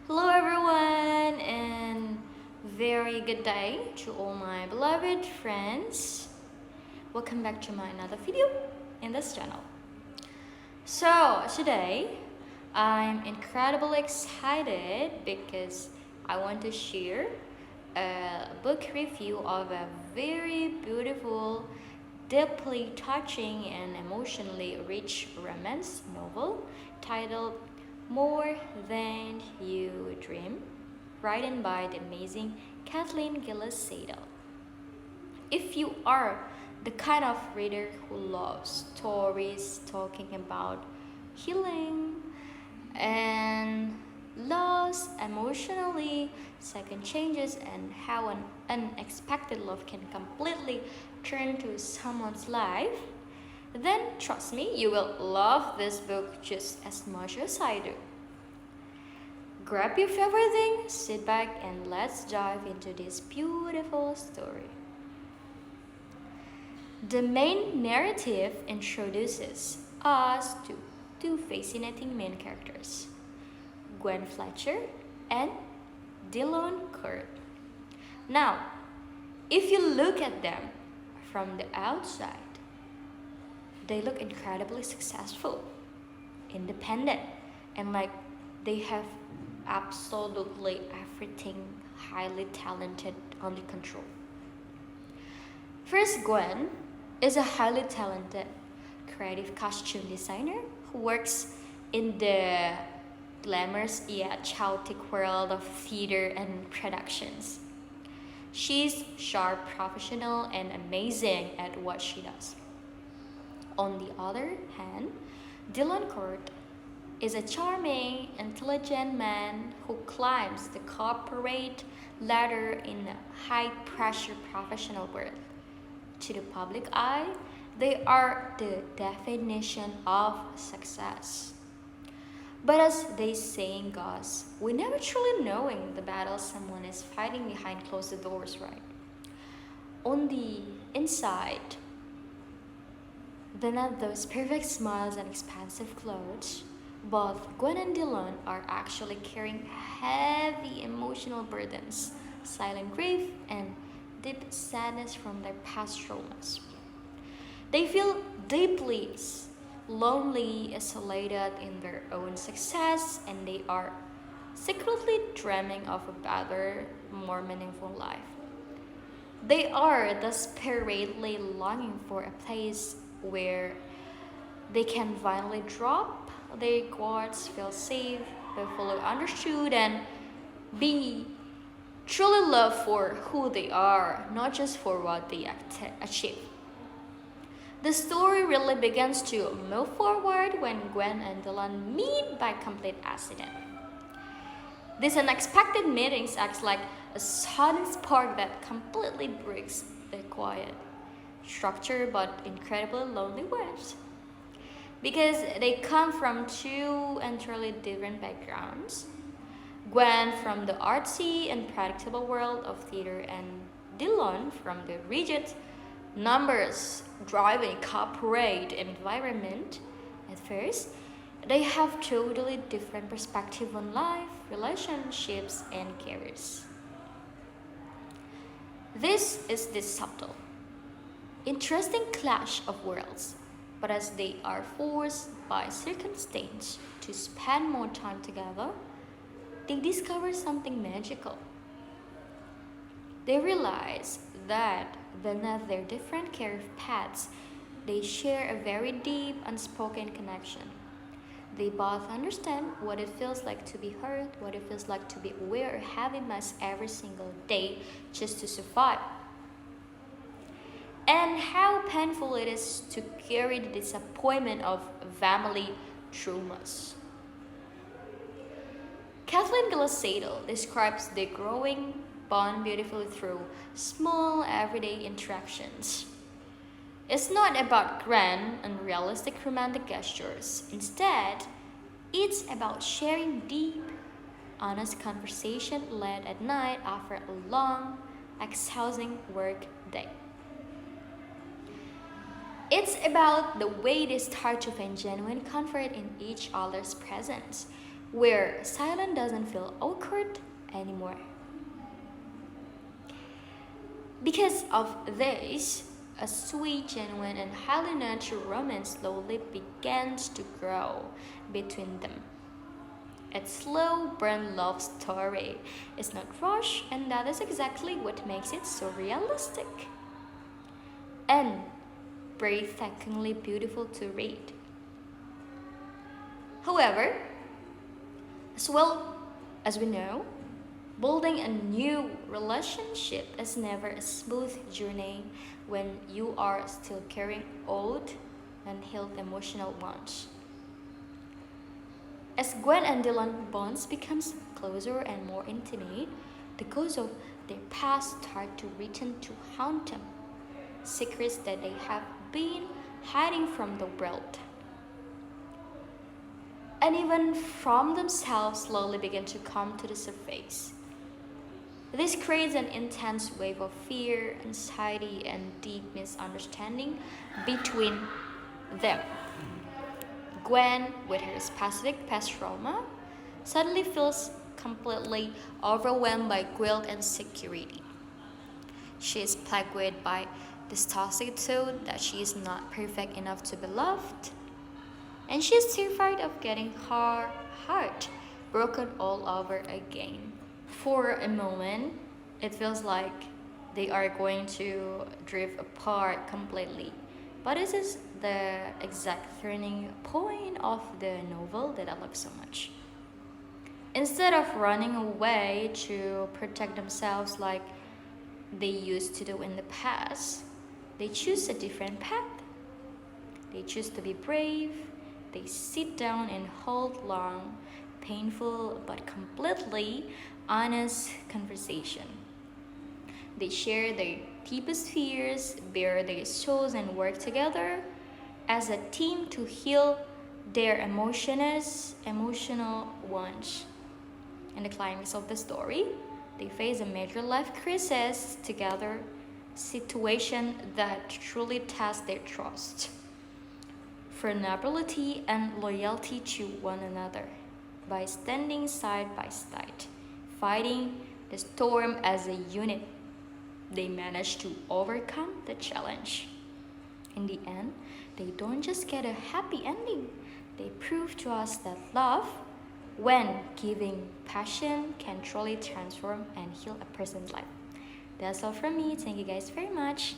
Hello everyone and very good day to all my beloved friends. Welcome back to my another video in this channel. So today I'm incredibly excited because I want to share a book review of a very beautiful, deeply touching and emotionally rich romance novel titled More Than You Dream, written by the amazing Kathleen Gillis Sadel. If you are the kind of reader who loves stories talking about healing and loss, emotionally, second changes, and how an unexpected love can completely turn to someone's life, then trust me, you will love this book just as much as I do. Grab your favorite thing, sit back, and let's dive into this beautiful story. The main narrative introduces us to two fascinating main characters, Gwen Fletcher and Dylan Kurt. Now, if you look at them from the outside, they look incredibly successful, independent, and like they have absolutely everything highly talented under control. First, Gwen is a highly talented creative costume designer who works in the glamorous yet chaotic world of theater and productions. She's sharp, professional, and amazing at what she does. On the other hand, Dylan Court is a charming, intelligent man who climbs the corporate ladder in a high-pressure professional world. To the public eye, they are the definition of success. But as the saying goes, we never truly knowing the battle someone is fighting behind closed doors, right? On the inside, beneath those perfect smiles and expansive clothes, both Gwen and Dylan are actually carrying heavy emotional burdens, silent grief, and deep sadness from their past traumas. They feel deeply lonely, isolated in their own success, and they are secretly dreaming of a better, more meaningful life. They are desperately longing for a place where they can finally drop their guards, feel safe, be fully understood, and be truly loved for who they are, not just for what they achieve. The story really begins to move forward when Gwen and Dylan meet by complete accident. These unexpected meetings acts like a sudden spark that completely breaks the quiet, structured but incredibly lonely words. Because they come from two entirely different backgrounds. Gwen from the artsy and predictable world of theater, and Dylan from the rigid, numbers driving corporate environment. At first, they have totally different perspective on life, relationships, and careers. This is the subtle, interesting clash of worlds, but as they are forced by circumstance to spend more time together, they discover something magical. They realize that beneath their different career paths, they share a very deep, unspoken connection. They both understand what it feels like to be hurt, what it feels like to be aware of having mess every single day just to survive, and how painful it is to carry the disappointment of family traumas. Kathleen Gillis-Sadel describes the growing bond beautifully through small everyday interactions. It's not about grand, unrealistic romantic gestures. Instead, it's about sharing deep, honest conversation led at night after a long, exhausting work day. It's about the way they start to find genuine comfort in each other's presence, where silence doesn't feel awkward anymore. Because of this, a sweet, genuine, and highly natural romance slowly begins to grow between them. It's slow burn love story. It's not rushed, and that is exactly what makes it so realistic and breathtakingly beautiful to read. However, as well as we know, building a new relationship is never a smooth journey when you are still carrying old and healed emotional wounds. As Gwen and Dylan bonds becomes closer and more intimate, the ghosts of their past start to return to haunt them, secrets that they have been hiding from the world. And even from themselves slowly begin to come to the surface. This creates an intense wave of fear, anxiety, and deep misunderstanding between them. Gwen, with her specific past trauma, suddenly feels completely overwhelmed by guilt and insecurity. She is plagued by this toxic thought that she is not perfect enough to be loved, and she is terrified of getting her heart broken all over again. For a moment, it feels like they are going to drift apart completely. But this is the exact turning point of the novel that I love so much. Instead of running away to protect themselves like they used to do in the past, they choose a different path. They choose to be brave. They sit down and hold long, painful, but completely honest conversation. They share their deepest fears, bare their souls, and work together as a team to heal their emotional wounds. In the climax of the story, they face a major life crisis together, situation that truly test their trust, vulnerability, and loyalty to one another. By standing side by side, fighting the storm as a unit, they manage to overcome the challenge. In the end, they don't just get a happy ending, they prove to us that love, when giving passion, can truly transform and heal a person's life. That's all from me. Thank you guys very much.